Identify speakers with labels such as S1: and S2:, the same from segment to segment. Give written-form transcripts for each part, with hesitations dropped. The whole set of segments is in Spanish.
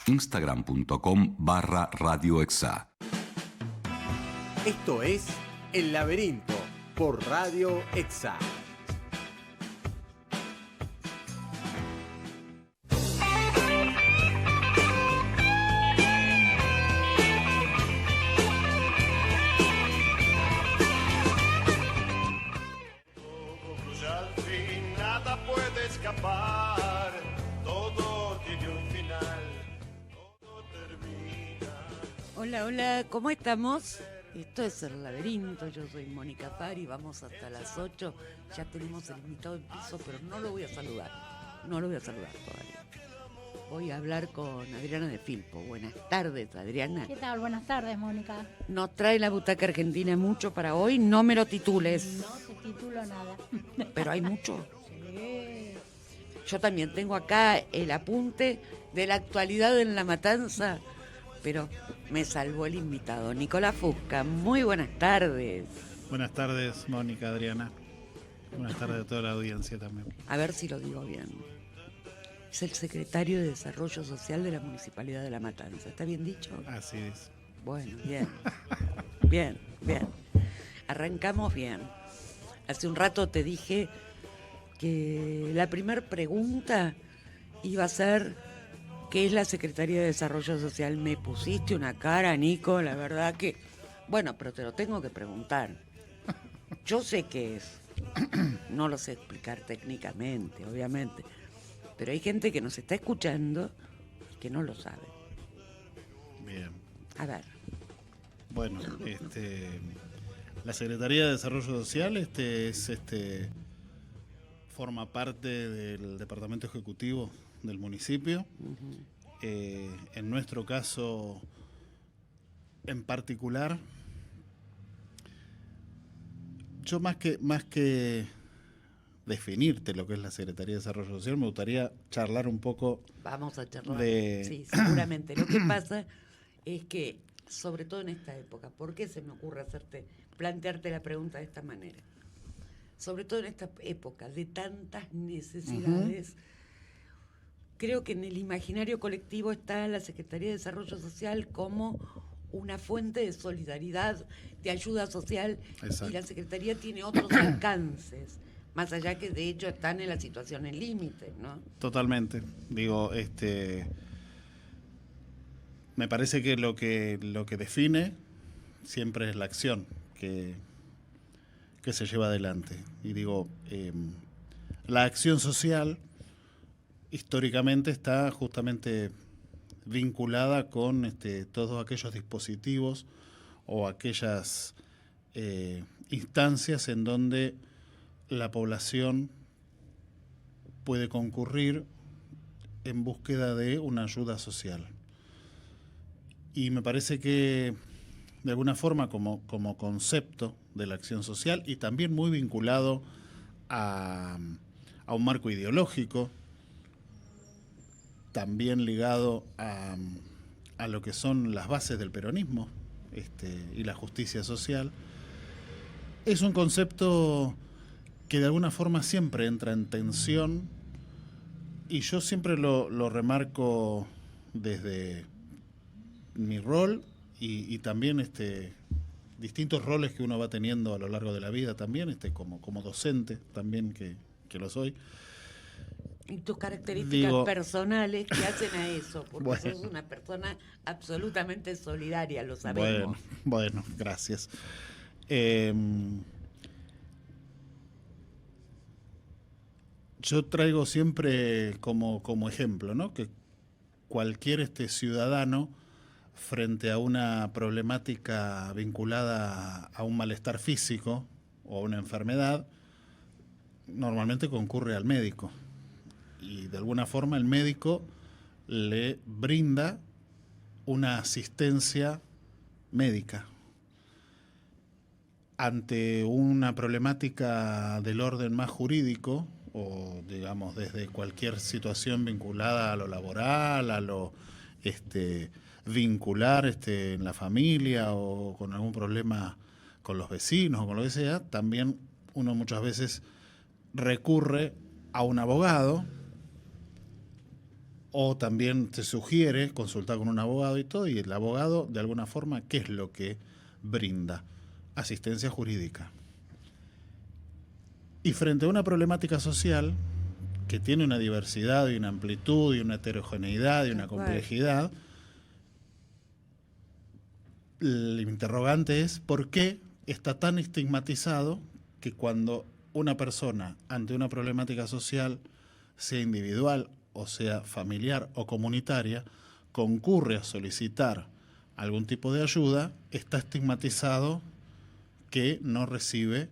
S1: instagram.com/Radio Exá.
S2: Esto es El Laberinto por Radio Exá.
S3: Hola, hola, ¿cómo estamos? Esto es El Laberinto, yo soy Mónica Pari, vamos hasta las 8, ya tenemos el invitado en piso, pero no lo voy a saludar todavía. Voy a hablar con Adriana de Filpo. Buenas tardes, Adriana.
S4: ¿Qué tal? Buenas tardes, Mónica.
S3: Nos trae la butaca argentina mucho para hoy, no me lo titules.
S4: No te titulo nada.
S3: Pero hay mucho.
S4: Sí.
S3: Yo también tengo acá el apunte de la actualidad en La Matanza, pero me salvó el invitado, Nicolás Fusca. Muy buenas tardes.
S5: Buenas tardes, Mónica, Adriana. Buenas tardes a toda la audiencia también.
S3: A ver si lo digo bien. Es el secretario de Desarrollo Social de la Municipalidad de La Matanza. ¿Está bien dicho?
S5: Así es.
S3: Bueno, bien. Bien. Arrancamos bien. Hace un rato te dije que la primera pregunta iba a ser: ¿qué es la Secretaría de Desarrollo Social? Me pusiste una cara, Nico, la verdad que... Bueno, pero te lo tengo que preguntar. Yo sé qué es. No lo sé explicar técnicamente, obviamente. Pero hay gente que nos está escuchando y que no lo sabe.
S5: Bien.
S3: A ver.
S5: Bueno, la Secretaría de Desarrollo Social forma parte del Departamento Ejecutivo del municipio.
S3: Uh-huh.
S5: En nuestro caso en particular, yo más que definirte lo que es la Secretaría de Desarrollo Social, me gustaría charlar un poco.
S3: Vamos a charlar. Sí, seguramente. Lo que pasa es que, sobre todo en esta época, ¿por qué se me ocurre plantearte la pregunta de esta manera? Sobre todo en esta época de tantas necesidades, uh-huh. Creo que en el imaginario colectivo está la Secretaría de Desarrollo Social como una fuente de solidaridad, de ayuda social. Exacto. Y la Secretaría tiene otros alcances, más allá que de hecho están en la situación en límite, ¿no?
S5: Totalmente. Digo, me parece que lo que define siempre es la acción que se lleva adelante. Y digo, la acción social históricamente está justamente vinculada con todos aquellos dispositivos o aquellas instancias en donde la población puede concurrir en búsqueda de una ayuda social. Y me parece que de alguna forma como concepto de la acción social, y también muy vinculado a un marco ideológico, también ligado a lo que son las bases del peronismo y la justicia social, es un concepto que de alguna forma siempre entra en tensión, y yo siempre lo remarco desde mi rol y también distintos roles que uno va teniendo a lo largo de la vida también, como docente también que lo soy.
S3: Y tus características personales que hacen a eso, porque
S5: bueno,
S3: sos una persona absolutamente solidaria, lo sabemos.
S5: Bueno, gracias. Yo traigo siempre como ejemplo, ¿no?, que cualquier ciudadano frente a una problemática vinculada a un malestar físico o a una enfermedad, normalmente concurre al médico. Y de alguna forma el médico le brinda una asistencia médica. Ante una problemática del orden más jurídico, o digamos desde cualquier situación vinculada a lo laboral, a lo vincular en la familia o con algún problema con los vecinos o con lo que sea, también uno muchas veces recurre a un abogado o también te sugiere consultar con un abogado y todo, y el abogado, de alguna forma, ¿qué es lo que brinda? Asistencia jurídica. Y frente a una problemática social que tiene una diversidad y una amplitud y una heterogeneidad y una complejidad, el interrogante es ¿por qué está tan estigmatizado que cuando una persona ante una problemática social, sea individual o sea familiar o comunitaria, concurre a solicitar algún tipo de ayuda, está estigmatizado que no recibe,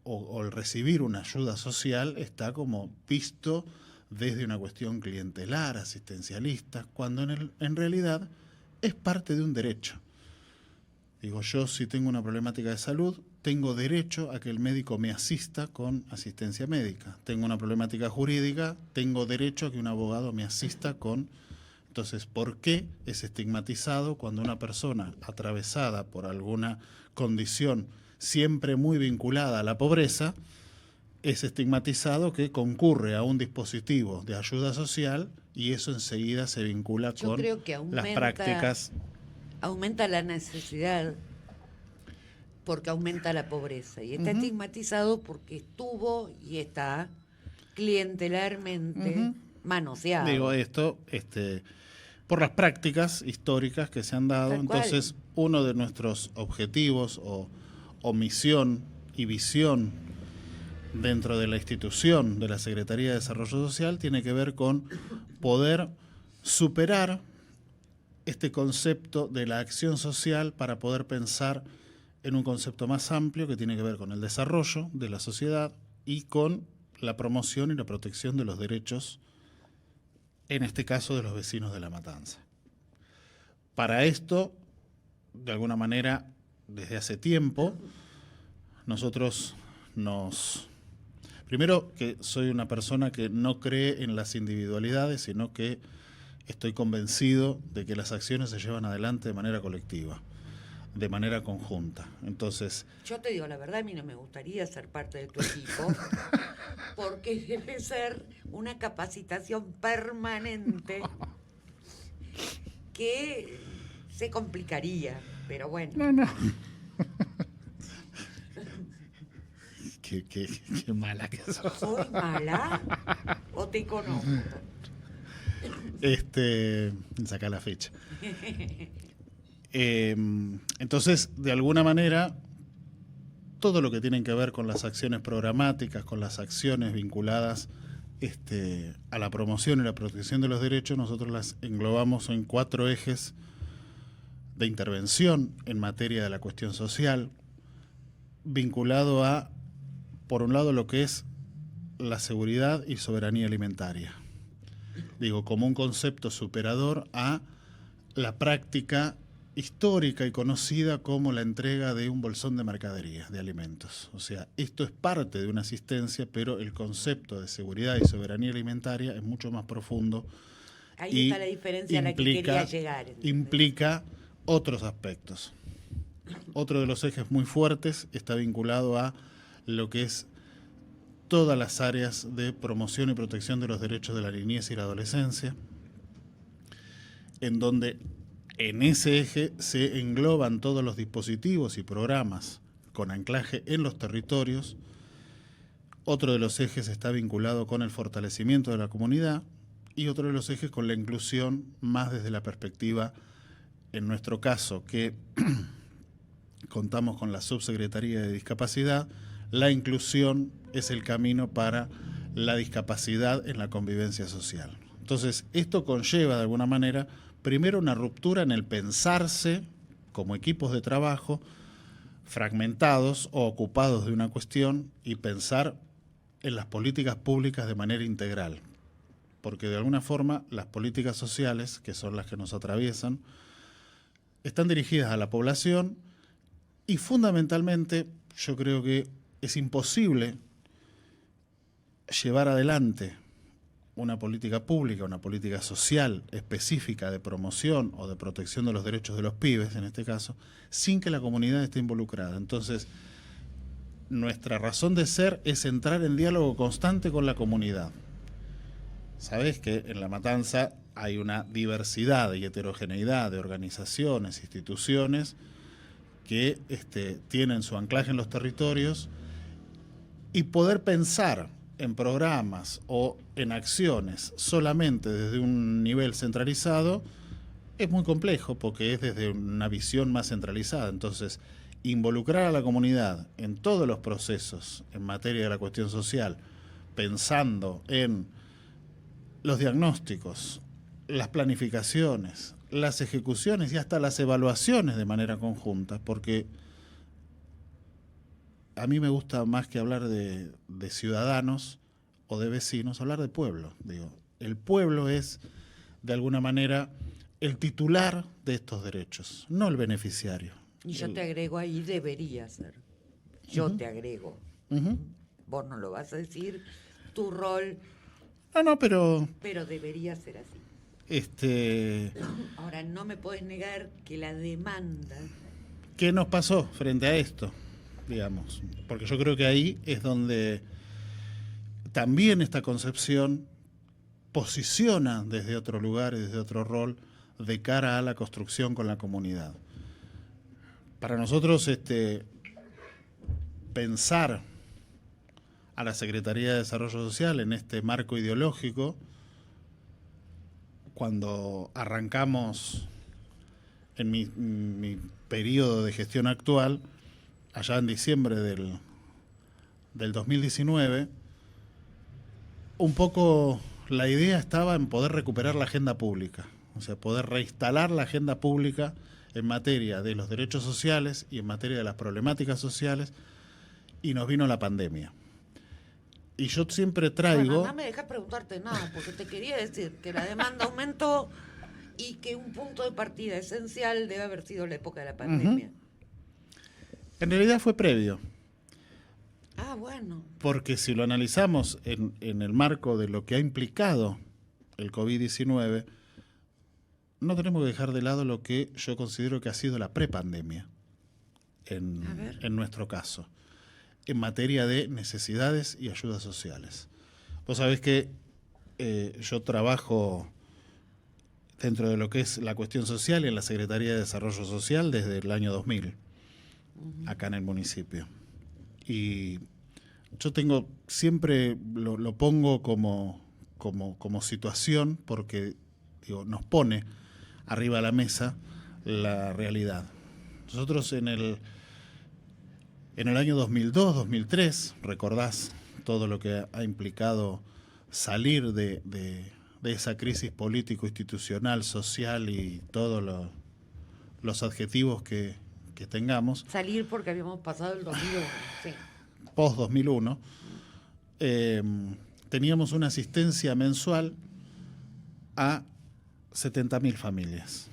S5: o el recibir una ayuda social está como visto desde una cuestión clientelar, asistencialista, cuando en realidad es parte de un derecho. Digo, yo si tengo una problemática de salud, tengo derecho a que el médico me asista con asistencia médica. Tengo una problemática jurídica, tengo derecho a que un abogado me asista con... Entonces, ¿por qué es estigmatizado cuando una persona atravesada por alguna condición siempre muy vinculada a la pobreza, es estigmatizado que concurre a un dispositivo de ayuda social y eso enseguida se vincula
S3: Yo
S5: con
S3: creo que aumenta,
S5: las prácticas?
S3: Aumenta la necesidad porque aumenta la pobreza y está estigmatizado porque estuvo y está clientelarmente manoseado.
S5: Digo esto, por las prácticas históricas que se han dado.
S3: Tal cual.
S5: Entonces, uno de nuestros objetivos o misión y visión dentro de la institución de la Secretaría de Desarrollo Social tiene que ver con poder superar este concepto de la acción social para poder pensar en un concepto más amplio que tiene que ver con el desarrollo de la sociedad y con la promoción y la protección de los derechos, en este caso de los vecinos de La Matanza. Para esto, de alguna manera, desde hace tiempo, nosotros primero que soy una persona que no cree en las individualidades, sino que estoy convencido de que las acciones se llevan adelante de manera colectiva, de manera conjunta. Entonces,
S3: yo te digo la verdad, a mí no me gustaría ser parte de tu equipo, porque debe ser una capacitación permanente que se complicaría, pero bueno.
S5: no. Qué mala que sos.
S3: ¿Soy mala o te conozco?
S5: Saca la fecha. Entonces, de alguna manera, todo lo que tiene que ver con las acciones programáticas, con las acciones vinculadas a la promoción y la protección de los derechos, nosotros las englobamos en 4 ejes de intervención en materia de la cuestión social, vinculado a, por un lado, lo que es la seguridad y soberanía alimentaria. Digo, como un concepto superador a la práctica histórica y conocida como la entrega de un bolsón de mercadería, de alimentos. O sea, esto es parte de una asistencia, pero el concepto de seguridad y soberanía alimentaria es mucho más profundo.
S3: Ahí está la diferencia a la que quería llegar.
S5: Implica otros aspectos. Otro de los ejes muy fuertes está vinculado a lo que es todas las áreas de promoción y protección de los derechos de la niñez y la adolescencia, en donde en ese eje se engloban todos los dispositivos y programas con anclaje en los territorios. Otro de los ejes está vinculado con el fortalecimiento de la comunidad y otro de los ejes con la inclusión más desde la perspectiva, en nuestro caso, que contamos con la Subsecretaría de Discapacidad. La inclusión es el camino para la discapacidad en la convivencia social. Entonces, esto conlleva de alguna manera, primero, una ruptura en el pensarse como equipos de trabajo fragmentados o ocupados de una cuestión y pensar en las políticas públicas de manera integral. Porque de alguna forma las políticas sociales, que son las que nos atraviesan, están dirigidas a la población y fundamentalmente yo creo que es imposible llevar adelante una política pública, una política social específica de promoción o de protección de los derechos de los pibes, en este caso, sin que la comunidad esté involucrada. Entonces, nuestra razón de ser es entrar en diálogo constante con la comunidad. sabés que en La Matanza hay una diversidad y heterogeneidad de organizaciones, instituciones que tienen su anclaje en los territorios, y poder pensar en programas o en acciones solamente desde un nivel centralizado es muy complejo, porque es desde una visión más centralizada. Entonces, involucrar a la comunidad en todos los procesos en materia de la cuestión social, pensando en los diagnósticos, las planificaciones, las ejecuciones y hasta las evaluaciones de manera conjunta, porque a mí me gusta, más que hablar de ciudadanos o de vecinos, hablar de pueblo. Digo, el pueblo es, de alguna manera, el titular de estos derechos, no el beneficiario.
S3: Y yo te agrego ahí, debería ser. Yo te agrego. Vos no lo vas a decir, tu rol.
S5: No, pero
S3: debería ser así. Ahora, no me podés negar que la demanda...
S5: ¿Qué nos pasó frente a esto? Digamos, porque yo creo que ahí es donde también esta concepción posiciona desde otro lugar y desde otro rol de cara a la construcción con la comunidad. Para nosotros, pensar a la Secretaría de Desarrollo Social en este marco ideológico, cuando arrancamos en mi periodo de gestión actual, allá en diciembre del 2019, un poco la idea estaba en poder recuperar la agenda pública, o sea, poder reinstalar la agenda pública en materia de los derechos sociales y en materia de las problemáticas sociales, y nos vino la pandemia. Y yo siempre traigo...
S3: Bueno, no me dejas preguntarte nada, porque te quería decir que la demanda aumentó y que un punto de partida esencial debe haber sido la época de la pandemia.
S5: En realidad fue previo.
S3: Ah, bueno.
S5: Porque si lo analizamos en el marco de lo que ha implicado el COVID-19, no tenemos que dejar de lado lo que yo considero que ha sido la prepandemia, en nuestro caso, en materia de necesidades y ayudas sociales. Vos sabés que yo trabajo dentro de lo que es la cuestión social en la Secretaría de Desarrollo Social desde el año 2000, acá en el municipio. Y yo tengo, siempre lo pongo como situación, porque digo, nos pone arriba de la mesa la realidad. Nosotros en el año 2002, 2003, recordás todo lo que ha implicado salir de esa crisis político-institucional, social y todos los adjetivos que tengamos.
S3: Salir porque habíamos pasado el 2001, sí.
S5: Post-2001, teníamos una asistencia mensual a 70.000 familias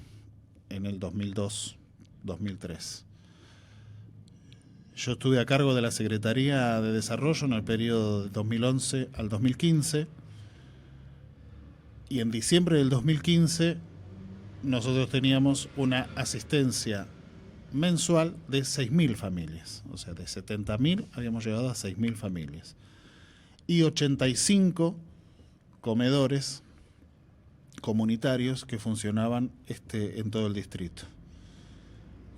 S5: en el 2002-2003. Yo estuve a cargo de la Secretaría de Desarrollo en el periodo de 2011 al 2015, y en diciembre del 2015 nosotros teníamos una asistencia mensual de 6.000 familias, o sea, de 70.000 habíamos llegado a 6.000 familias, y 85 comedores comunitarios que funcionaban en todo el distrito.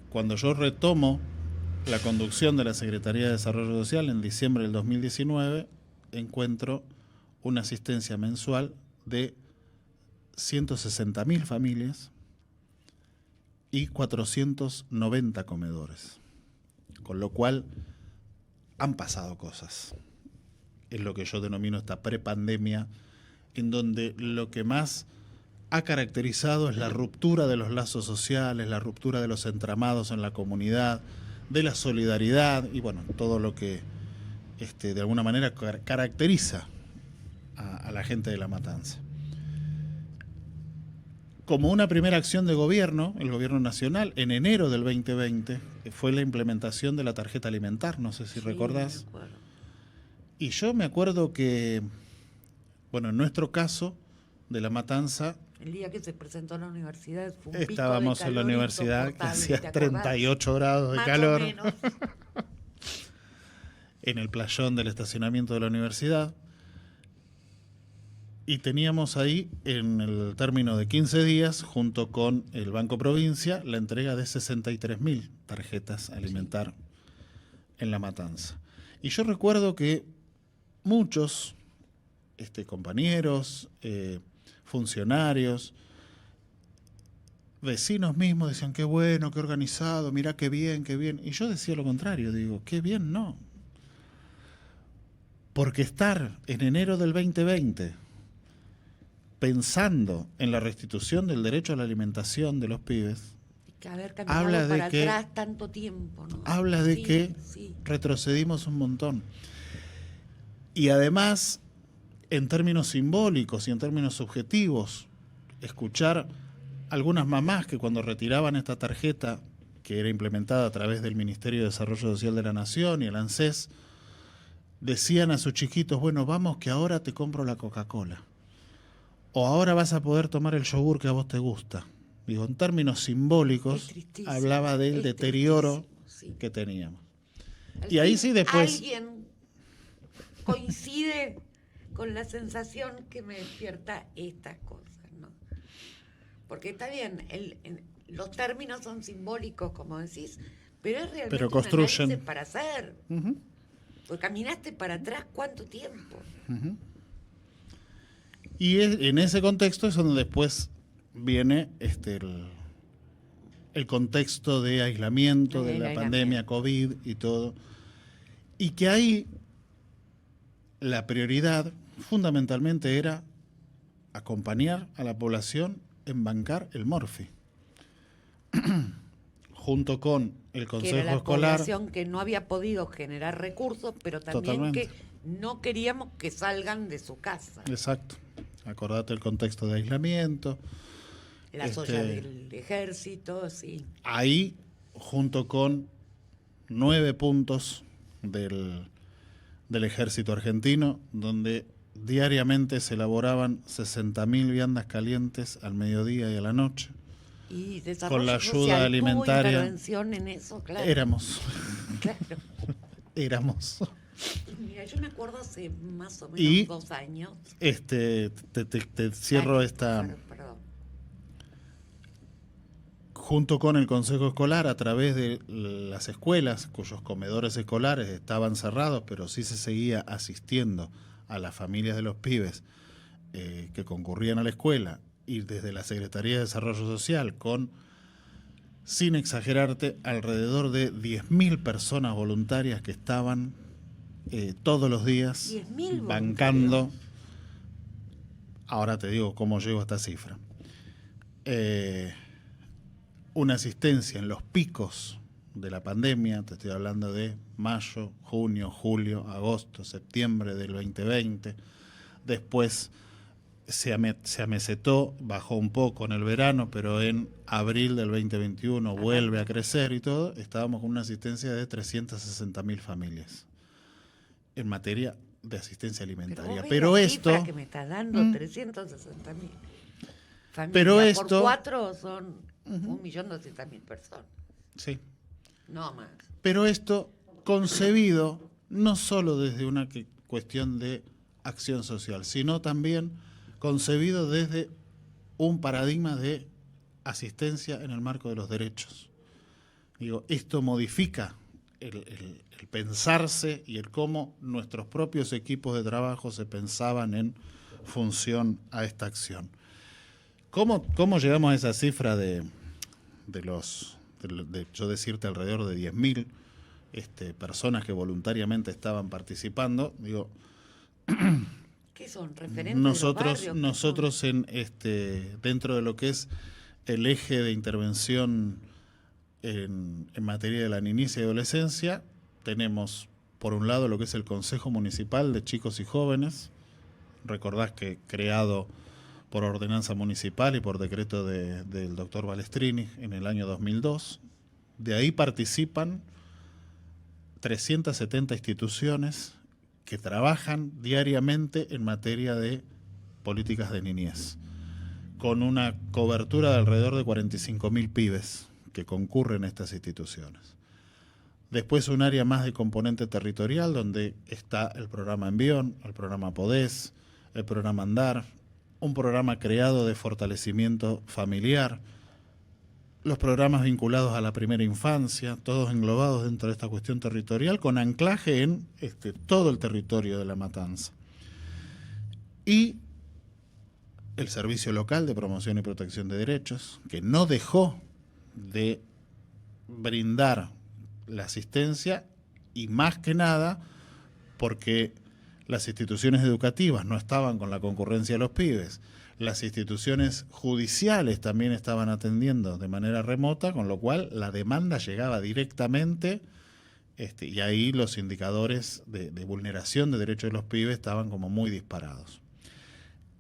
S5: Cuando yo retomo la conducción de la Secretaría de Desarrollo Social en diciembre del 2019, encuentro una asistencia mensual de 160.000 familias y 490 comedores. Con lo cual han pasado cosas. Es lo que yo denomino esta prepandemia, en donde lo que más ha caracterizado es la ruptura de los lazos sociales, la ruptura de los entramados en la comunidad, de la solidaridad y bueno, todo lo que de alguna manera caracteriza a la gente de La Matanza. Como una primera acción de gobierno, el gobierno nacional, en enero del 2020, fue la implementación de la tarjeta alimentar, no sé si recordás. Y yo me acuerdo que, bueno, en nuestro caso, de La Matanza...
S3: El día que se presentó a la universidad fue un
S5: estábamos en la universidad, que hacía 38 grados de calor.
S3: Más o menos.
S5: En el playón del estacionamiento de la universidad. Y teníamos ahí, en el término de 15 días, junto con el Banco Provincia, la entrega de 63.000 tarjetas Alimentar en La Matanza. Y yo recuerdo que muchos compañeros, funcionarios, vecinos mismos decían, qué bueno, qué organizado, mirá qué bien, qué bien. Y yo decía lo contrario, digo, qué bien no. Porque estar en enero del 2020 pensando en la restitución del derecho a la alimentación de los pibes,
S3: que haber caminado
S5: habla de
S3: para
S5: que,
S3: atrás tanto tiempo, ¿no?
S5: habla de
S3: Sí,
S5: que
S3: sí.
S5: retrocedimos un montón. Y además, en términos simbólicos y en términos subjetivos, escuchar algunas mamás que cuando retiraban esta tarjeta, que era implementada a través del Ministerio de Desarrollo Social de la Nación y el ANSES, decían a sus chiquitos, bueno, vamos que ahora te compro la Coca-Cola. O ahora vas a poder tomar el yogur que a vos te gusta. Digo, en términos simbólicos, hablaba del deterioro
S3: sí.
S5: que teníamos.
S3: Al
S5: Y ahí
S3: fin,
S5: sí después...
S3: Alguien coincide con la sensación que me despierta estas cosas, ¿no? Porque está bien, los términos son simbólicos, como decís, pero es realmente
S5: pero construyen
S3: un análisis para hacer. Porque caminaste para atrás, ¿cuánto tiempo?
S5: Y en ese contexto es donde después viene el contexto de aislamiento, de la pandemia COVID y todo. Y que ahí la prioridad fundamentalmente era acompañar a la población en bancar el Morphy. Junto con el Consejo
S3: que era la
S5: Escolar.
S3: Población que no había podido generar recursos, pero también
S5: Totalmente.
S3: que no queríamos que salgan de su casa.
S5: Exacto. Acordate el contexto de aislamiento.
S3: Las ollas del ejército, sí.
S5: Ahí, junto con 9 puntos del ejército argentino, donde diariamente se elaboraban 60.000 viandas calientes al mediodía y a la noche.
S3: Y
S5: con la ayuda
S3: social,
S5: alimentaria.
S3: ¿tuvo intervención en eso? Claro.
S5: Éramos.
S3: Claro.
S5: Éramos.
S3: Mira, yo me acuerdo hace más o menos
S5: Y
S3: 2 años.
S5: te cierro esta...
S3: Perdón.
S5: Junto con el Consejo Escolar, a través de las escuelas, cuyos comedores escolares estaban cerrados, pero sí se seguía asistiendo a las familias de los pibes que concurrían a la escuela, y desde la Secretaría de Desarrollo Social, con, sin exagerarte, alrededor de 10.000 personas voluntarias que estaban todos los días bancando. Ahora te digo cómo llego a esta cifra. Una asistencia en los picos de la pandemia, te estoy hablando de mayo, junio, julio, agosto, septiembre del 2020. Después se amesetó, bajó un poco en el verano, pero en abril del 2021 vuelve a crecer y todo. Estábamos con una asistencia de 360.000 familias en materia de asistencia alimentaria. Pero esto
S3: que me está dando 360.000 familias.
S5: Pero esto,
S3: por 4 son 1.200.000 personas.
S5: Sí.
S3: No más.
S5: Pero esto concebido no solo desde una cuestión de acción social, sino también concebido desde un paradigma de asistencia en el marco de los derechos. Digo, esto modifica el pensarse y el cómo nuestros propios equipos de trabajo se pensaban en función a esta acción. ¿Cómo llegamos a esa cifra de yo decirte alrededor de 10.000 personas que voluntariamente estaban participando? Digo,
S3: ¿qué son? ¿Referentes de los barrios?
S5: Nosotros dentro de lo que es el eje de intervención en materia de la niñez y adolescencia, tenemos por un lado lo que es el Consejo Municipal de Chicos y Jóvenes. Recordás que creado por ordenanza municipal y por decreto del doctor Balestrini en el año 2002. De ahí participan 370 instituciones que trabajan diariamente en materia de políticas de niñez, con una cobertura de alrededor de 45.000 pibes que concurren a estas instituciones. Después un área más de componente territorial, donde está el programa Envión, el programa Podés, el programa Andar, un programa creado de fortalecimiento familiar, los programas vinculados a la primera infancia, todos englobados dentro de esta cuestión territorial, con anclaje en todo el territorio de La Matanza. Y el Servicio Local de Promoción y Protección de Derechos, que no dejó de brindar la asistencia, y más que nada porque las instituciones educativas no estaban con la concurrencia de los pibes, las instituciones judiciales también estaban atendiendo de manera remota, con lo cual la demanda llegaba directamente, y ahí los indicadores de vulneración de derechos de los pibes estaban como muy disparados.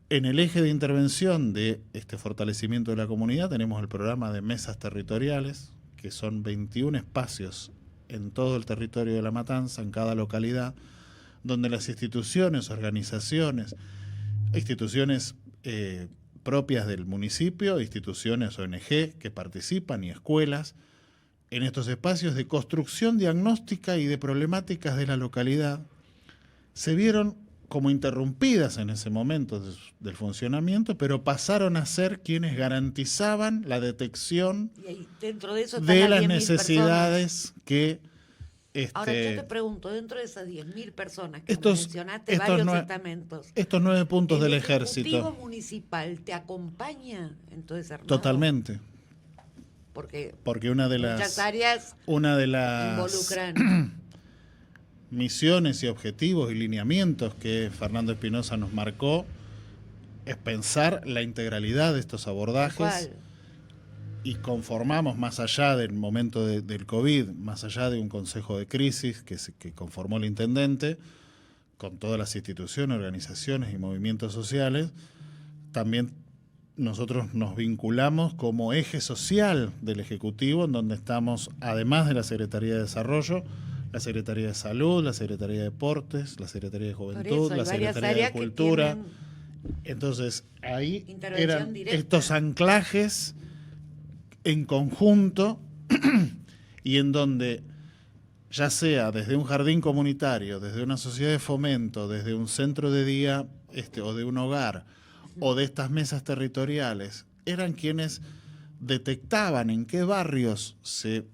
S5: En el eje de intervención de este fortalecimiento de la comunidad tenemos el programa de mesas territoriales, que son 21 espacios en todo el territorio de La Matanza, en cada localidad, donde las instituciones, organizaciones, instituciones propias del municipio, instituciones ONG que participan y escuelas, en estos espacios de construcción diagnóstica y de problemáticas de la localidad, se vieron como interrumpidas en ese momento del funcionamiento, pero pasaron a ser quienes garantizaban la detección
S3: Y ahí, dentro de eso
S5: de
S3: están
S5: las
S3: 10.000
S5: necesidades que...
S3: Ahora yo te pregunto, dentro de esas 10.000 personas que
S5: estos-
S3: mencionaste,
S5: estos
S3: varios
S5: nue-
S3: estamentos,
S5: Estos 9 puntos
S3: ¿el
S5: del
S3: Ejecutivo
S5: ejército,
S3: municipal te acompaña en todo ese armado?
S5: totalmente,
S3: Porque
S5: porque una de
S3: muchas
S5: las
S3: áreas involucran.
S5: misiones y objetivos y lineamientos que Fernando Espinosa nos marcó es pensar la integralidad de estos abordajes.
S3: ¿Cuál?
S5: Y conformamos, más allá del momento del COVID, más allá de un consejo de crisis que conformó el intendente, con todas las instituciones, organizaciones y movimientos sociales, también nosotros nos vinculamos como eje social del Ejecutivo, en donde estamos, además de la Secretaría de Desarrollo, la Secretaría de Salud, la Secretaría de Deportes, la Secretaría de
S3: Por
S5: Juventud,
S3: eso, hay
S5: la
S3: varias
S5: Secretaría de
S3: áreas que
S5: Cultura.
S3: tienen
S5: Entonces, ahí
S3: intervención
S5: eran
S3: directa.
S5: estos anclajes en conjunto y en donde, ya sea desde un jardín comunitario, desde una sociedad de fomento, desde un centro de día o de un hogar, o de estas mesas territoriales, eran quienes detectaban en qué barrios se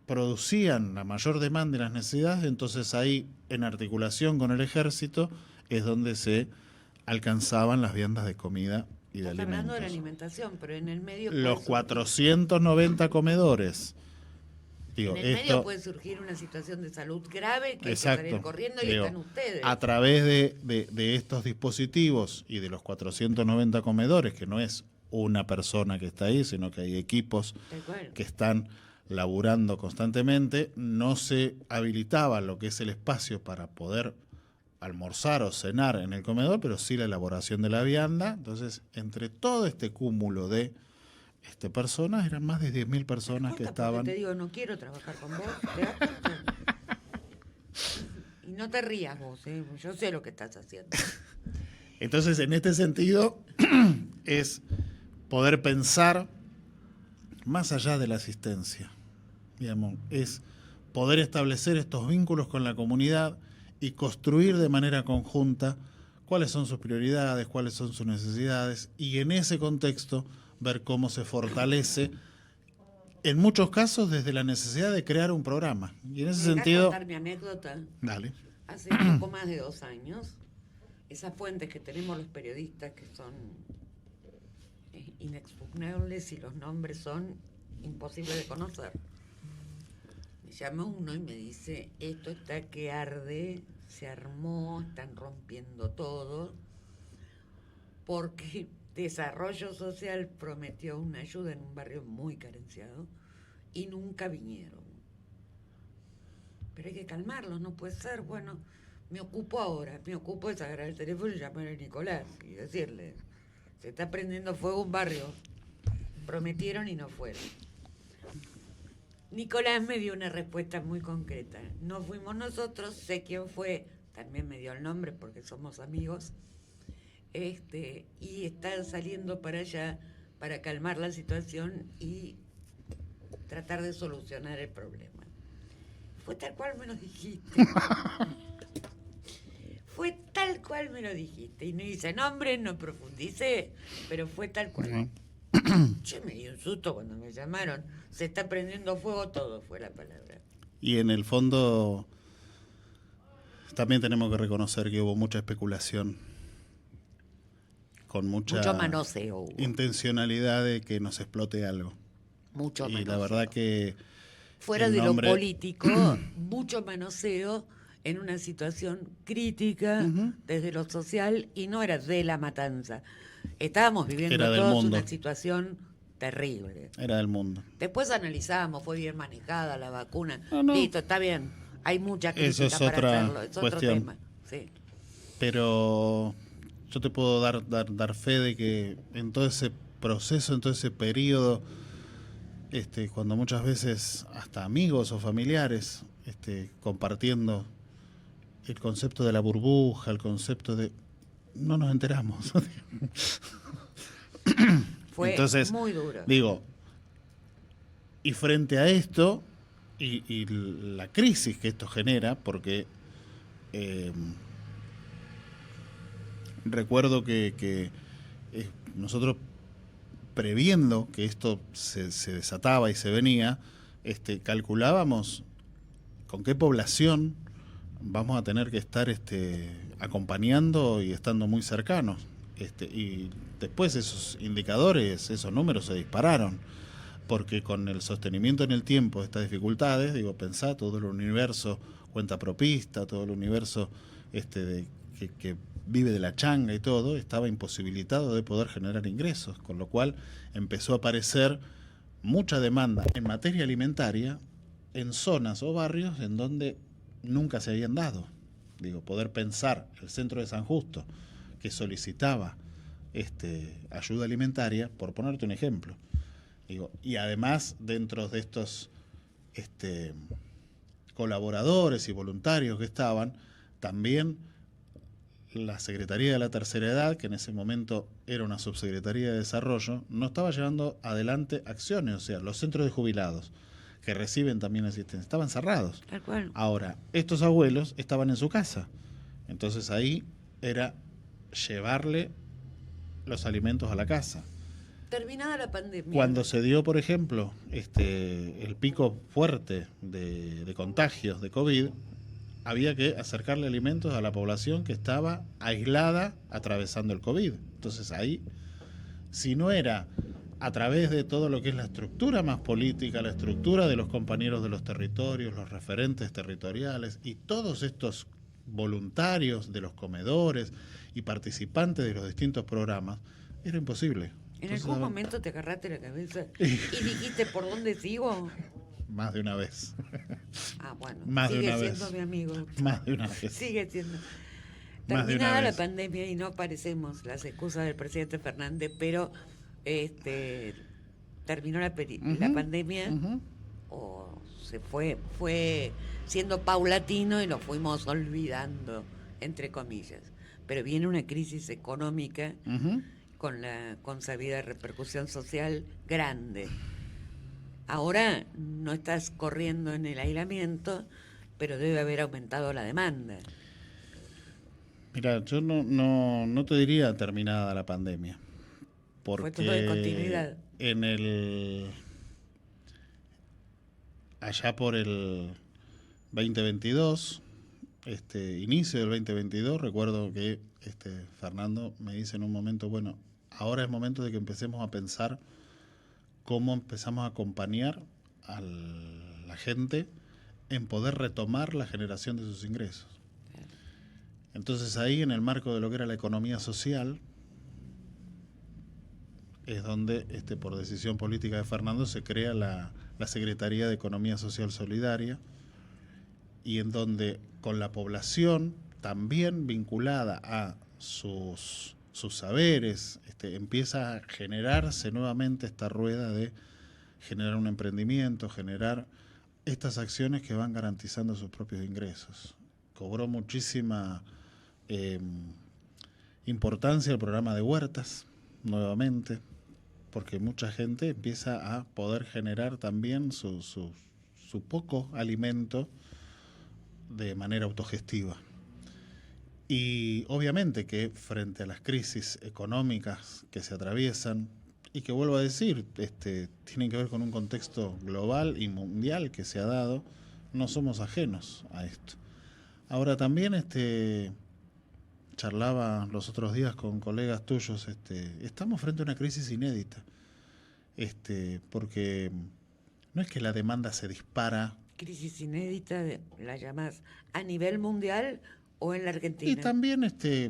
S5: producían la mayor demanda y las necesidades. Entonces ahí, en articulación con el ejército, es donde se alcanzaban las viandas de comida y de
S3: Estás hablando de la
S5: alimentos.
S3: alimentación, pero en el medio
S5: Los
S3: puede surgir-
S5: 490 comedores. Digo,
S3: en el medio
S5: esto,
S3: puede surgir una situación de salud grave que
S5: exacto,
S3: hay que salir corriendo y
S5: digo,
S3: están ustedes.
S5: a través de estos dispositivos y de los 490 comedores, que no es una persona que está ahí, sino que hay equipos
S3: Tal cual.
S5: que están laburando constantemente, no se habilitaba lo que es el espacio para poder almorzar o cenar en el comedor, pero sí la elaboración de la vianda. Entonces, entre todo este cúmulo de personas, eran más de 10.000 personas que
S3: Porque
S5: estaban...
S3: te digo, no quiero trabajar con vos. ¿Te das cuenta? Y no te rías vos, yo sé lo que estás haciendo.
S5: Entonces, en este sentido, es poder pensar más allá de la asistencia, digamos, es poder establecer estos vínculos con la comunidad y construir de manera conjunta cuáles son sus prioridades, cuáles son sus necesidades, y en ese contexto ver cómo se fortalece, en muchos casos desde la necesidad de crear un programa. Y en ese
S3: ¿Me dejás
S5: sentido...
S3: contar mi anécdota?
S5: Dale.
S3: Hace poco más de 2 años, esas fuentes que tenemos los periodistas que son inexpugnables y los nombres son imposibles de conocer. Me llama uno y me dice, esto está que arde, se armó, están rompiendo todo, porque Desarrollo Social prometió una ayuda en un barrio muy carenciado y nunca vinieron. Pero hay que calmarlos, no puede ser. Bueno, me ocupo de sacar el teléfono y llamar a Nicolás y decirle, se está prendiendo fuego un barrio, prometieron y no fueron. Nicolás me dio una respuesta muy concreta, no fuimos nosotros, sé quién fue, también me dio el nombre porque somos amigos, y están saliendo para allá para calmar la situación y tratar de solucionar el problema. Fue tal cual me lo dijiste. fue tal cual me lo dijiste. Y no hice nombre, no profundicé, pero fue tal cual. Yo me di un susto cuando me llamaron. Se está prendiendo fuego todo, fue la palabra.
S5: Y en el fondo también tenemos que reconocer que hubo mucha especulación, con mucho
S3: manoseo hubo.
S5: Intencionalidad de que nos explote algo.
S3: Mucho manoseo.
S5: Y la verdad que
S3: fuera de lo político, mucho manoseo en una situación crítica desde lo social, y no era de la matanza. Estábamos viviendo todos una situación terrible.
S5: Era del mundo.
S3: Después analizamos, fue bien manejada la vacuna.
S5: No.
S3: Listo, está bien. Hay mucha crítica
S5: Eso es
S3: para
S5: otra
S3: hacerlo. Es
S5: cuestión.
S3: otro tema. Sí.
S5: Pero yo te puedo dar fe de que en todo ese proceso, en todo ese periodo, cuando muchas veces hasta amigos o familiares compartiendo el concepto de la burbuja, el concepto de... no nos enteramos.
S3: Fue
S5: entonces,
S3: muy duro.
S5: Digo, y frente a esto y la crisis que esto genera, porque recuerdo que nosotros, previendo que esto se desataba y se venía, calculábamos con qué población vamos a tener que estar acompañando y estando muy cercanos. Y después esos indicadores, esos números se dispararon, porque con el sostenimiento en el tiempo de estas dificultades, pensá todo el universo cuenta propista, todo el universo que vive de la changa y todo, estaba imposibilitado de poder generar ingresos, con lo cual empezó a aparecer mucha demanda en materia alimentaria en zonas o barrios en donde nunca se habían dado. Poder pensar el centro de San Justo, que solicitaba ayuda alimentaria, por ponerte un ejemplo. Y además, dentro de estos colaboradores y voluntarios que estaban, también la Secretaría de la Tercera Edad, que en ese momento era una subsecretaría de Desarrollo, no estaba llevando adelante acciones. O sea, los centros de jubilados, que reciben también asistencia, estaban cerrados.
S3: Tal cual.
S5: Ahora, estos abuelos estaban en su casa. Entonces ahí era llevarle los alimentos a la casa.
S3: Terminada la pandemia.
S5: Cuando se dio, por ejemplo, el pico fuerte de contagios de COVID, había que acercarle alimentos a la población que estaba aislada atravesando el COVID. Entonces ahí, si no era a través de todo lo que es la estructura más política, la estructura de los compañeros de los territorios, los referentes territoriales y todos estos voluntarios de los comedores y participantes de los distintos programas, era imposible.
S3: ¿En algún momento te agarraste la cabeza y dijiste por dónde sigo?
S5: Más de una vez.
S3: Ah, bueno.
S5: Más de una vez.
S3: Sigue siendo mi amigo.
S5: Más de una vez.
S3: Sigue siendo.
S5: Más de una
S3: Terminada la
S5: vez.
S3: pandemia, y no parecemos las excusas del presidente Fernández, pero terminó la pandemia, o se fue siendo paulatino y lo fuimos olvidando, entre comillas. Pero viene una crisis económica con la consabida repercusión social grande. Ahora no estás corriendo en el aislamiento, pero debe haber aumentado la demanda.
S5: Mira, yo no te diría terminada la pandemia, porque
S3: fue todo de continuidad.
S5: Allá por el 2022, inicio del 2022, recuerdo que Fernando me dice en un momento, bueno, ahora es momento de que empecemos a pensar cómo empezamos a acompañar a la gente en poder retomar la generación de sus ingresos. Entonces ahí, en el marco de lo que era la economía social, es donde, por decisión política de Fernando, se crea la Secretaría de Economía Social Solidaria, y en donde con la población también vinculada a sus saberes, empieza a generarse nuevamente esta rueda de generar un emprendimiento, generar estas acciones que van garantizando sus propios ingresos. Cobró muchísima importancia el programa de huertas, nuevamente, porque mucha gente empieza a poder generar también su poco alimento de manera autogestiva. Y obviamente que frente a las crisis económicas que se atraviesan, y que vuelvo a decir, tienen que ver con un contexto global y mundial que se ha dado, no somos ajenos a esto. Ahora también charlaba los otros días con colegas tuyos, estamos frente a una crisis inédita, porque no es que la demanda se dispara.
S3: Crisis inédita, la llamás a nivel mundial o en la Argentina.
S5: Y también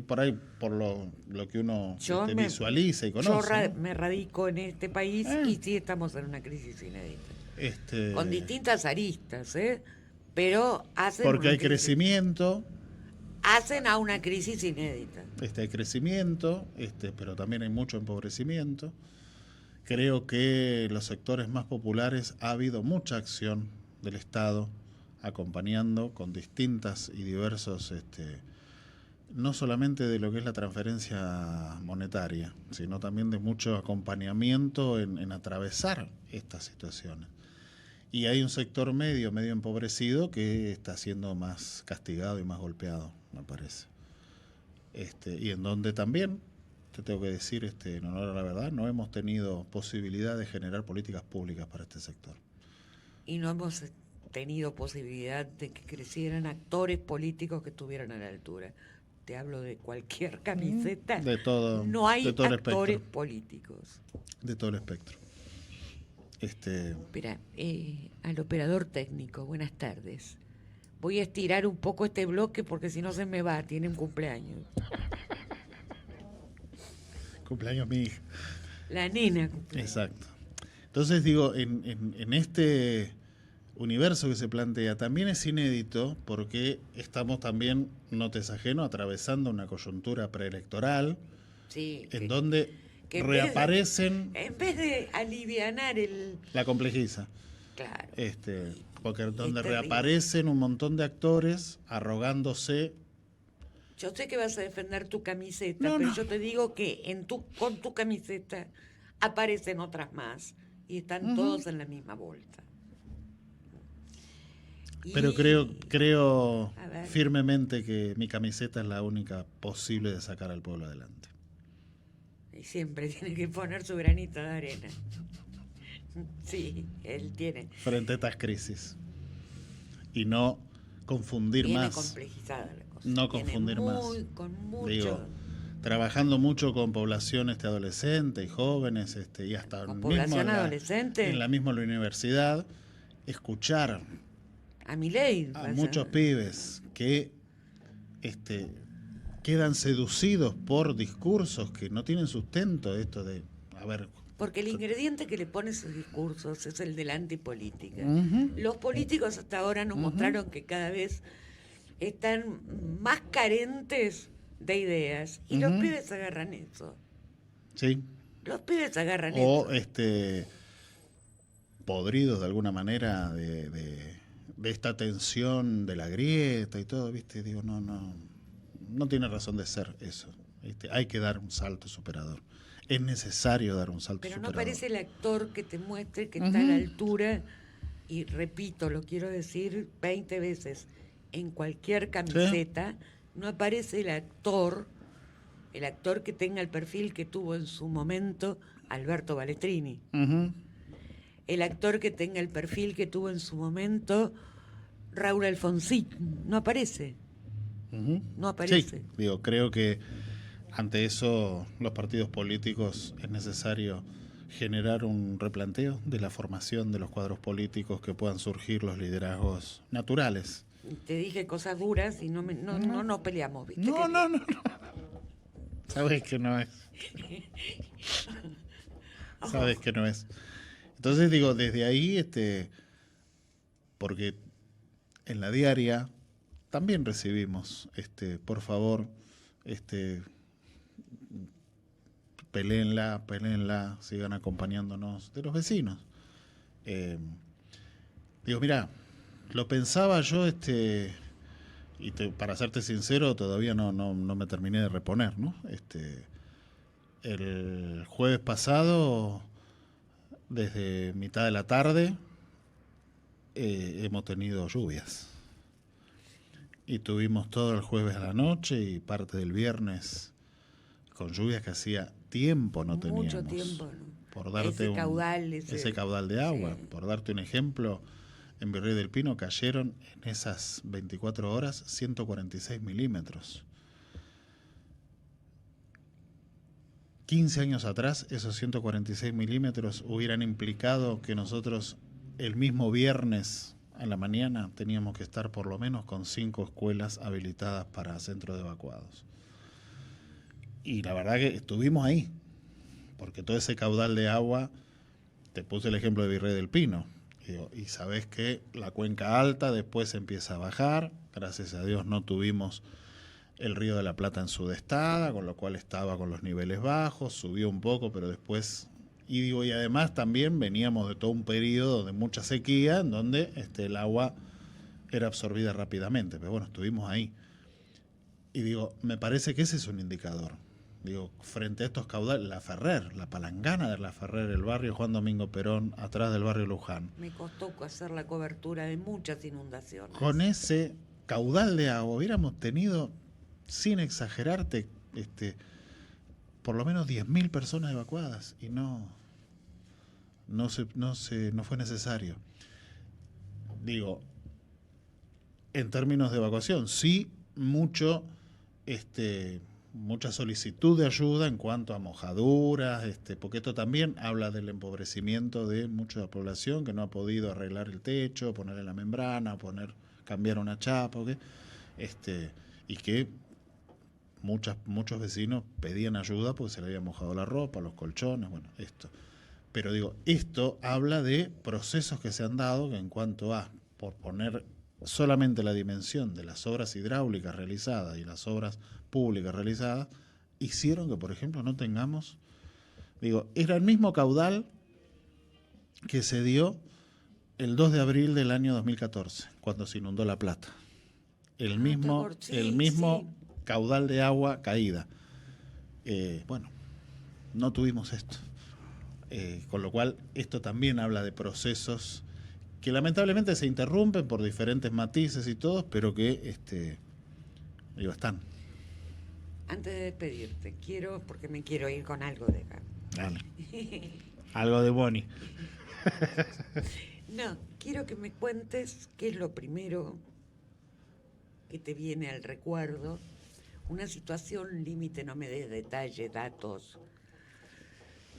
S5: por ahí, por lo que uno visualiza y conoce.
S3: Yo me radico en este país y sí estamos en una crisis inédita. Con distintas aristas, pero hacen
S5: porque hay crecimiento.
S3: Hacen a una crisis inédita.
S5: Hay crecimiento, pero también hay mucho empobrecimiento. Creo que los sectores más populares ha habido mucha acción del Estado acompañando con distintas y diversos, no solamente de lo que es la transferencia monetaria, sino también de mucho acompañamiento en atravesar estas situaciones. Y hay un sector medio empobrecido que está siendo más castigado y más golpeado, me parece. Y en donde también, te tengo que decir, en honor a la verdad, no hemos tenido posibilidad de generar políticas públicas para este sector.
S3: Y no hemos tenido posibilidad de que crecieran actores políticos que estuvieran a la altura. Te hablo de cualquier camiseta.
S5: De todo.
S3: No hay
S5: de todo
S3: actores políticos.
S5: De todo el espectro.
S3: Espera, al operador técnico, buenas tardes. Voy a estirar un poco este bloque porque si no se me va, tiene un cumpleaños.
S5: Cumpleaños mi hija.
S3: La nena cumpleaños.
S5: Exacto. Entonces digo, en este universo que se plantea también es inédito porque estamos también, no te es ajeno, atravesando una coyuntura preelectoral,
S3: sí,
S5: en donde reaparecen.
S3: En vez de alivianar
S5: la complejiza.
S3: Claro.
S5: Porque donde reaparecen un montón de actores arrogándose.
S3: Yo sé que vas a defender tu camiseta, pero yo te digo que con tu camiseta aparecen otras más y están todos en la misma bolsa.
S5: Pero creo firmemente que mi camiseta es la única posible de sacar al pueblo adelante.
S3: Y siempre tiene que poner su granito de arena. Sí, él tiene.
S5: Frente a estas crisis. Y no confundir
S3: Viene
S5: más.
S3: Complejizada la cosa.
S5: No confundir más.
S3: Con mucho.
S5: Digo, trabajando mucho con población adolescente y jóvenes, y hasta
S3: ¿Con
S5: mismo
S3: población adolescente?
S5: en la misma universidad, escuchar
S3: a Milei,
S5: a muchos pibes que quedan seducidos por discursos que no tienen sustento, esto de,
S3: porque el ingrediente que le pone esos discursos es el de la antipolítica. Los políticos hasta ahora nos mostraron que cada vez están más carentes de ideas y los pibes agarran eso.
S5: Sí.
S3: Los pibes agarran
S5: eso.
S3: O
S5: podridos de alguna manera de esta tensión de la grieta y todo, ¿viste? Digo, no tiene razón de ser eso. Hay que dar un salto superador. Es necesario dar un salto superador.
S3: Pero no aparece el actor que te muestre que está a la altura, y repito, lo quiero decir 20 veces, en cualquier camiseta, no aparece el actor que tenga el perfil que tuvo en su momento Alberto Balestrini. El actor que tenga el perfil que tuvo en su momento Raúl Alfonsín, no aparece. No aparece.
S5: Sí, digo, creo que ante eso los partidos políticos es necesario generar un replanteo de la formación de los cuadros políticos, que puedan surgir los liderazgos naturales.
S3: Te dije cosas duras y no nos peleamos, ¿viste?
S5: No. Sabes que no es. Sabes que no es. Entonces digo, desde ahí, porque en la diaria también recibimos, por favor, peléenla, sigan acompañándonos, de los vecinos. Digo, mira, lo pensaba yo, y para serte sincero, todavía no me terminé de reponer, ¿no? El jueves pasado, desde mitad de la tarde, hemos tenido lluvias. y tuvimos todo el jueves a la noche y parte del viernes con lluvias que hacía tiempo no teníamos.
S3: Mucho tiempo, ¿no?
S5: Por darte ese caudal de agua.
S3: Sí.
S5: Por darte un ejemplo, en Virrey del Pino cayeron en esas 24 horas 146 milímetros. 15 años atrás, esos 146 milímetros hubieran implicado que nosotros el mismo viernes a la mañana teníamos que estar por lo menos con 5 escuelas habilitadas para centros de evacuados. Y la verdad que estuvimos ahí, porque todo ese caudal de agua, te puse el ejemplo de Virrey del Pino, y sabés que la cuenca alta después empieza a bajar, gracias a Dios no tuvimos el Río de la Plata en su destada, con lo cual estaba con los niveles bajos, subió un poco, pero después, y además también veníamos de todo un periodo de mucha sequía, en donde el agua era absorbida rápidamente, pero bueno, estuvimos ahí. Y me parece que ese es un indicador. Frente a estos caudales, La Ferrer, la palangana de La Ferrer, el barrio Juan Domingo Perón, atrás del barrio Luján.
S3: Me costó hacer la cobertura de muchas inundaciones.
S5: Con ese caudal de agua hubiéramos tenido, sin exagerarte, por lo menos 10.000 personas evacuadas y no fue necesario. En términos de evacuación, sí, mucha solicitud de ayuda en cuanto a mojaduras, porque esto también habla del empobrecimiento de mucha población que no ha podido arreglar el techo, ponerle la membrana, cambiar una chapa, y que muchos vecinos pedían ayuda porque se le había mojado la ropa, los colchones, bueno, esto. Pero esto habla de procesos que se han dado que en cuanto a, por poner solamente la dimensión de las obras hidráulicas realizadas y las obras públicas realizadas, hicieron que, por ejemplo, no tengamos, era el mismo caudal que se dio el 2 de abril del año 2014, cuando se inundó La Plata. El mismo caudal de agua caída. Bueno, no tuvimos esto. Con lo cual, esto también habla de procesos que lamentablemente se interrumpen por diferentes matices y todos, pero que están.
S3: Antes de despedirte, porque me quiero ir con algo de acá.
S5: Dale. Algo de Boni.
S3: No, quiero que me cuentes qué es lo primero que te viene al recuerdo. Una situación límite, no me des detalles, datos,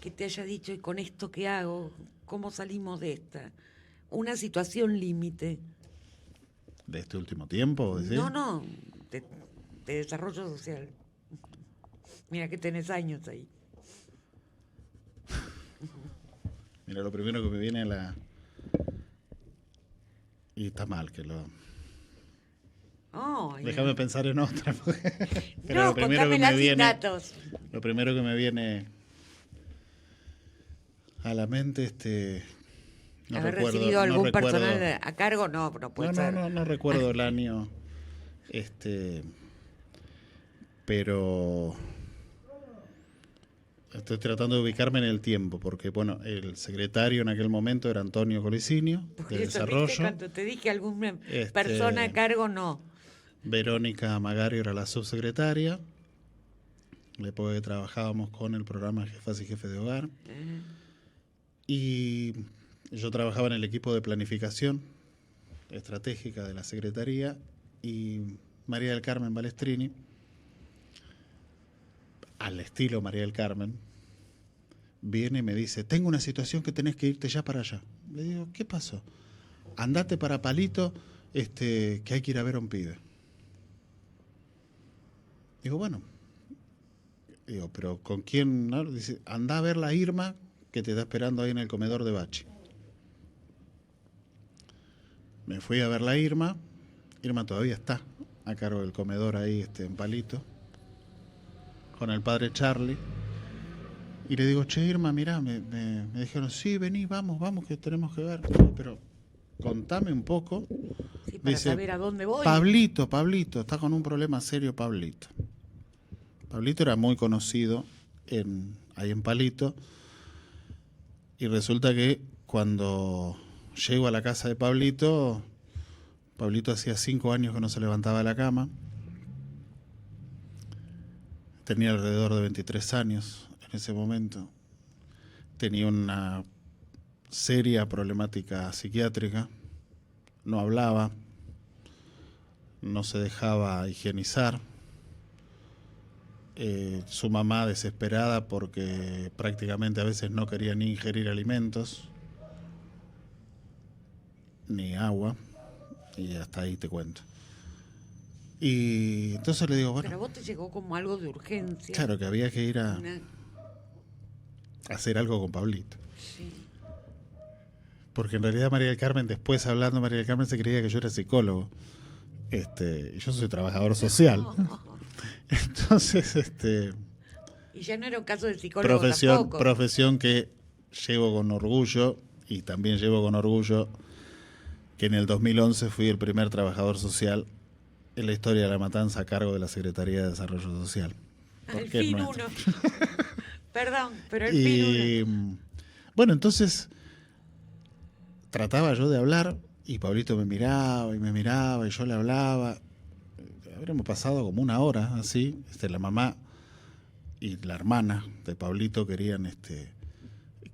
S3: que te haya dicho, ¿y con esto qué hago? ¿Cómo salimos de esta? Una situación límite.
S5: ¿De este último tiempo? ¿decís?
S3: No, de desarrollo social. Mira que tenés años ahí.
S5: Mira, lo primero que me viene a la... Y está mal que lo... Déjame pensar en otra. Pero
S3: no,
S5: lo primero que me viene,
S3: datos.
S5: Lo primero que me viene a la mente, no
S3: ¿Haber
S5: recuerdo,
S3: recibido algún
S5: recuerdo,
S3: personal a cargo? No puede ser.
S5: No recuerdo el año, pero estoy tratando de ubicarme en el tiempo, porque bueno, el secretario en aquel momento era Antonio Colicinio, de Desarrollo.
S3: Cuando te dije alguna persona a cargo, no.
S5: Verónica Magario era la subsecretaria, la época que trabajábamos con el programa Jefas y Jefes de Hogar. Y yo trabajaba en el equipo de planificación estratégica de la Secretaría, y María del Carmen Balestrini, al estilo María del Carmen, viene y me dice, tengo una situación que tenés que irte ya para allá. Le digo, ¿qué pasó? Andate para Palito, que hay que ir a ver a un pibe. Digo, bueno. Digo, pero ¿con quién? ¿No? Dice, andá a ver la Irma, que te está esperando ahí en el comedor de Bachi. Me fui a ver la Irma. Irma todavía está a cargo del comedor ahí en Palito, con el padre Charlie. Y le digo, che, Irma, mirá, me dijeron, sí, vení, vamos, que tenemos que ver. Pero contame un poco.
S3: Sí, para
S5: dice,
S3: saber a dónde voy.
S5: Pablito, está con un problema serio, Pablito. Pablito era muy conocido ahí en Palito, y resulta que cuando llego a la casa de Pablito, Pablito hacía 5 años que no se levantaba de la cama. Tenía alrededor de 23 años en ese momento. Tenía una seria problemática psiquiátrica. No hablaba. No se dejaba higienizar. Su mamá desesperada porque prácticamente a veces no quería ni ingerir alimentos, ni agua. Y hasta ahí te cuento. Y entonces le digo, bueno...
S3: Pero a vos te llegó como algo de urgencia.
S5: Claro, que había que ir a hacer algo con Pablito.
S3: Sí.
S5: Porque en realidad María del Carmen, después hablando, María del Carmen se creía que yo era psicólogo. Y yo soy trabajador social. Entonces,
S3: Y ya no era un caso de psicólogo tampoco.
S5: profesión que llevo con orgullo, y también llevo con orgullo que en el 2011 fui el primer trabajador social en la historia de La Matanza a cargo de la Secretaría de Desarrollo Social.
S3: El fin uno. Perdón, pero el fin uno.
S5: Bueno, entonces trataba yo de hablar y Pablito me miraba y yo le hablaba. Habríamos pasado como 1 hora así. La mamá y la hermana de Pablito querían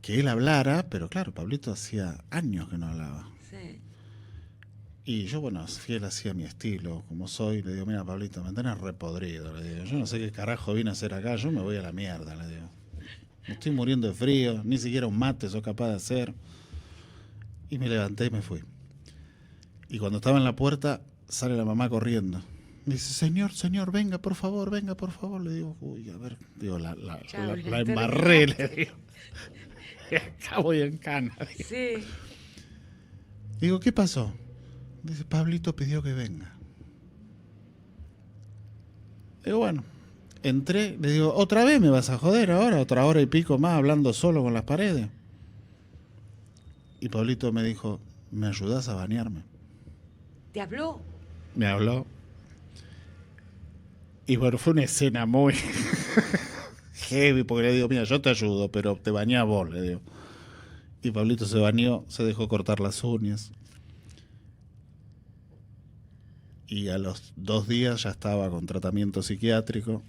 S5: que él hablara, pero claro, Pablito hacía años que no hablaba.
S3: Sí.
S5: Y yo, bueno, fiel así a mi estilo, como soy, le digo, mira, Pablito, me tenés repodrido, le digo, yo no sé qué carajo vine a hacer acá, yo me voy a la mierda, le digo. Me estoy muriendo de frío, ni siquiera un mate soy capaz de hacer. Y me levanté y me fui. Y cuando estaba en la puerta, sale la mamá corriendo. Me dice, señor, venga, por favor. Le digo, uy, a ver, digo, la embarré, le digo. Y acá voy en cana. Digo.
S3: Sí.
S5: Digo, ¿qué pasó? Dice, Pablito pidió que venga. Digo, bueno, entré, le digo, ¿otra vez me vas a joder ahora? ¿Otra hora y pico más hablando solo con las paredes? Y Pablito me dijo, ¿me ayudás a bañarme?
S3: ¿Te habló?
S5: Me habló. Y bueno, fue una escena muy heavy, porque le digo, mira, yo te ayudo, pero te bañás vos, le digo. Y Pablito se bañó, se dejó cortar las uñas. Y a los 2 días ya estaba con tratamiento psiquiátrico.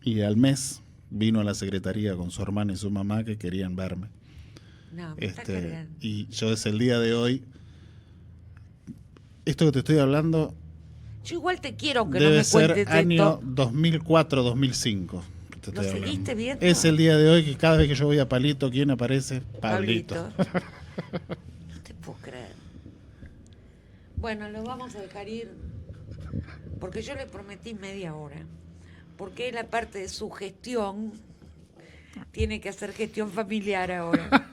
S5: Y al mes vino a la secretaría con su hermana y su mamá que querían verme.
S3: No, me está cargando.
S5: Y yo desde el día de hoy, esto que te estoy hablando,
S3: yo igual te quiero, aunque
S5: debe
S3: no me
S5: ser
S3: cuentes
S5: año
S3: esto.
S5: 2004-2005.
S3: ¿Lo seguiste viendo?
S5: Es el día de hoy que cada vez que yo voy a Palito, ¿quién aparece? Pablito.
S3: No te puedo creer. Bueno, lo vamos a dejar ir porque yo le prometí media hora. Porque él, aparte de su gestión, tiene que hacer gestión familiar ahora.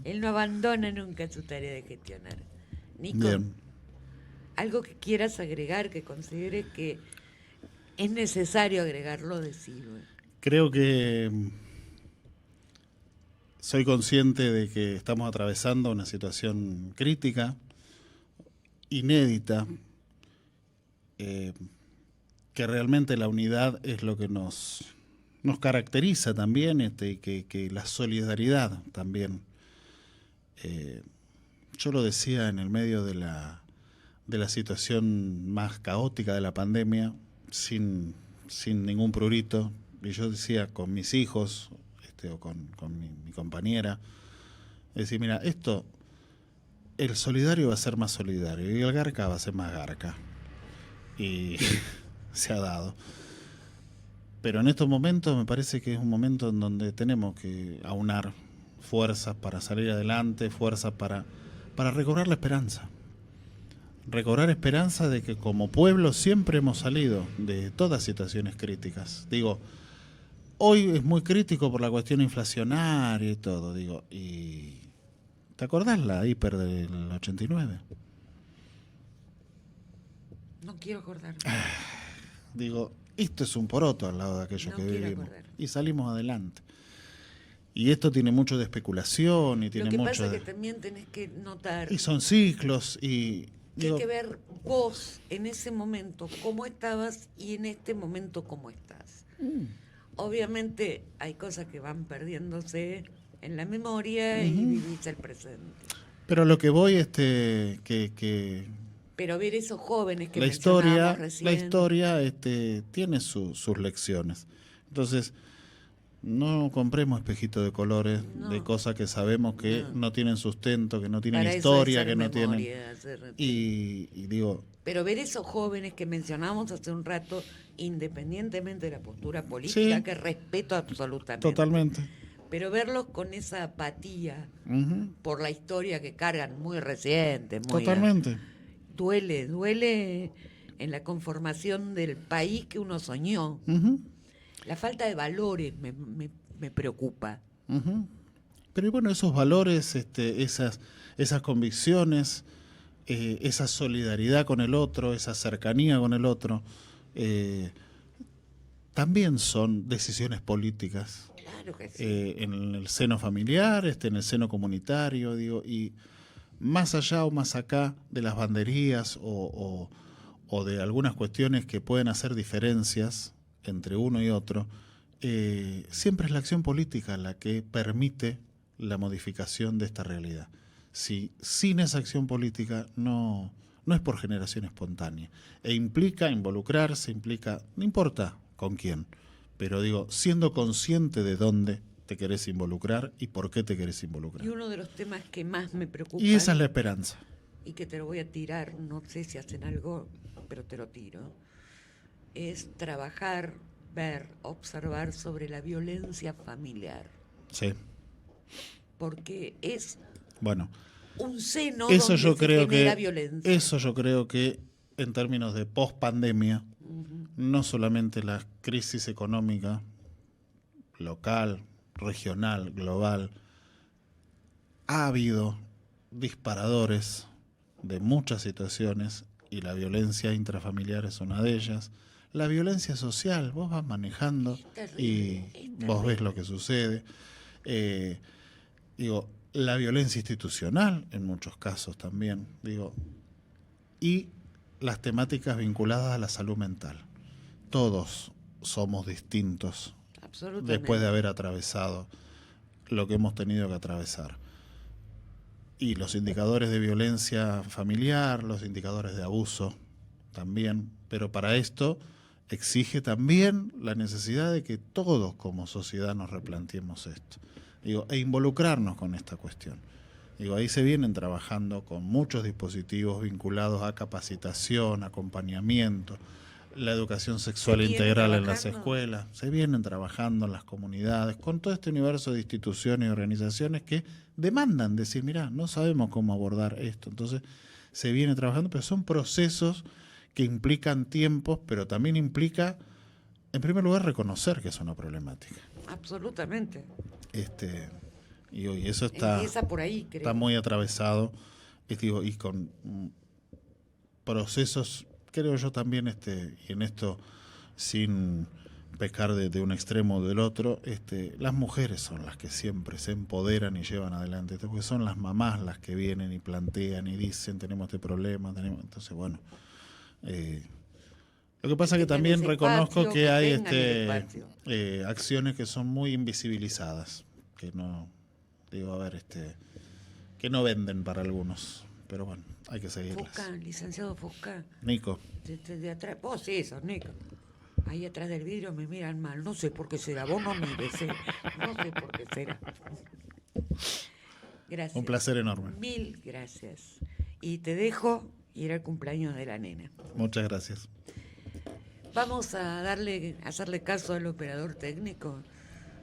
S3: Él no abandona nunca su tarea de gestionar. Nico,
S5: Bien.
S3: algo que quieras agregar, que consideres que es necesario agregarlo, decirlo.
S5: Creo que soy consciente de que estamos atravesando una situación crítica, inédita, que realmente la unidad es lo que nos caracteriza también, y que la solidaridad también. Yo lo decía en el medio de la situación más caótica de la pandemia, sin ningún prurito, y yo decía con mis hijos o con mi compañera, decir, mira, el solidario va a ser más solidario y el garca va a ser más garca, y se ha dado. Pero en estos momentos me parece que es un momento en donde tenemos que aunar fuerzas para salir adelante, fuerzas para recobrar la esperanza. Recobrar esperanza de que como pueblo siempre hemos salido de todas situaciones críticas. Digo, hoy es muy crítico por la cuestión inflacionaria y todo, digo, y ¿te acordás la hiper del 89?
S3: No quiero acordarme.
S5: Digo, esto es un poroto al lado de aquello que vivimos.
S3: Acordar.
S5: Y salimos adelante. Y esto tiene mucho de especulación y tiene
S3: Lo que
S5: mucho
S3: pasa es
S5: de...
S3: que también tenés que notar
S5: Y son ciclos y...
S3: que hay que ver vos en ese momento cómo estabas y en este momento cómo estás. Obviamente hay cosas que van perdiéndose en la memoria y vivís el presente.
S5: Pero lo que voy, que
S3: Pero ver esos jóvenes que
S5: la
S3: mencionábamos recién.
S5: historia tiene sus lecciones. Entonces, no compremos espejitos de colores,
S3: No.
S5: de cosas que sabemos que no tienen sustento, que no tienen
S3: Para eso
S5: historia,
S3: es
S5: que
S3: hacer
S5: no tienen...
S3: memoria, hacer-
S5: Y digo,
S3: Pero ver esos jóvenes que mencionábamos hace un rato, independientemente de la postura política,
S5: Sí.
S3: que respeto absolutamente.
S5: totalmente.
S3: Pero verlos con esa apatía
S5: Ujú,
S3: por la historia que cargan, muy reciente, muy...
S5: totalmente.
S3: Duele en la conformación del país que uno soñó.
S5: Ujú,
S3: La falta de valores me preocupa.
S5: ujú. Pero y bueno, esos valores, esas convicciones, esa solidaridad con el otro, esa cercanía con el otro, también son decisiones políticas.
S3: Claro que sí.
S5: En el seno familiar, en el seno comunitario, digo, y más allá o más acá de las banderías o de algunas cuestiones que pueden hacer diferencias entre uno y otro, siempre es la acción política la que permite la modificación de esta realidad. Si sin esa acción política no es por generación espontánea, e implica involucrarse, no importa con quién, pero digo, siendo consciente de dónde te querés involucrar y por qué te querés involucrar.
S3: Y uno de los temas que más me preocupa,
S5: Y esa es la esperanza.
S3: y que te lo voy a tirar, no sé si hacen algo, pero te lo tiro, es trabajar, ver, observar sobre la violencia familiar.
S5: Sí.
S3: Porque es
S5: Bueno,
S3: un seno
S5: eso
S3: donde
S5: yo
S3: se
S5: creo
S3: genera
S5: que
S3: violencia.
S5: eso yo creo que en términos de post-pandemia, no solamente la crisis económica local, regional, global, ha habido disparadores de muchas situaciones y la violencia intrafamiliar es una de ellas. La violencia social, vos vas manejando y vos ves lo que sucede. Digo, la violencia institucional en muchos casos también, digo, y las temáticas vinculadas a la salud mental. Todos somos distintos
S3: Absolutamente.
S5: después de haber atravesado lo que hemos tenido que atravesar. Y los indicadores de violencia familiar, los indicadores de abuso también, pero para esto exige también la necesidad de que todos como sociedad nos replanteemos esto. Digo, e involucrarnos con esta cuestión. Digo, ahí se vienen trabajando con muchos dispositivos vinculados a capacitación, acompañamiento, la educación sexual integral en las escuelas, se vienen trabajando en las comunidades, con todo este universo de instituciones y organizaciones que demandan decir, mirá, no sabemos cómo abordar esto. Entonces, se viene trabajando, pero son procesos que implican tiempos, pero también implica, en primer lugar, reconocer que es una problemática.
S3: Absolutamente.
S5: Y hoy eso está,
S3: Empieza por ahí, creo.
S5: está muy atravesado, digo, y con procesos, creo yo también, y en esto sin pecar de un extremo o del otro, las mujeres son las que siempre se empoderan y llevan adelante esto, porque son las mamás las que vienen y plantean y dicen, tenemos este problema, entonces bueno, lo que pasa es que también reconozco que hay acciones que son muy invisibilizadas, que no, digo, a ver, que no venden para algunos, pero bueno, hay que seguirlas.
S3: Fusca, licenciado Fusca.
S5: Nico.
S3: De atrás, vos sí, sos Nico. Ahí atrás del vidrio me miran mal, no sé por qué será, vos no mires, no sé por qué será. Gracias.
S5: Un placer enorme.
S3: Mil gracias. Y te dejo ir al cumpleaños de la nena.
S5: Muchas gracias.
S3: Vamos a hacerle caso al operador técnico.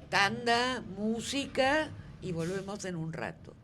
S3: Tanda, música y volvemos en un rato.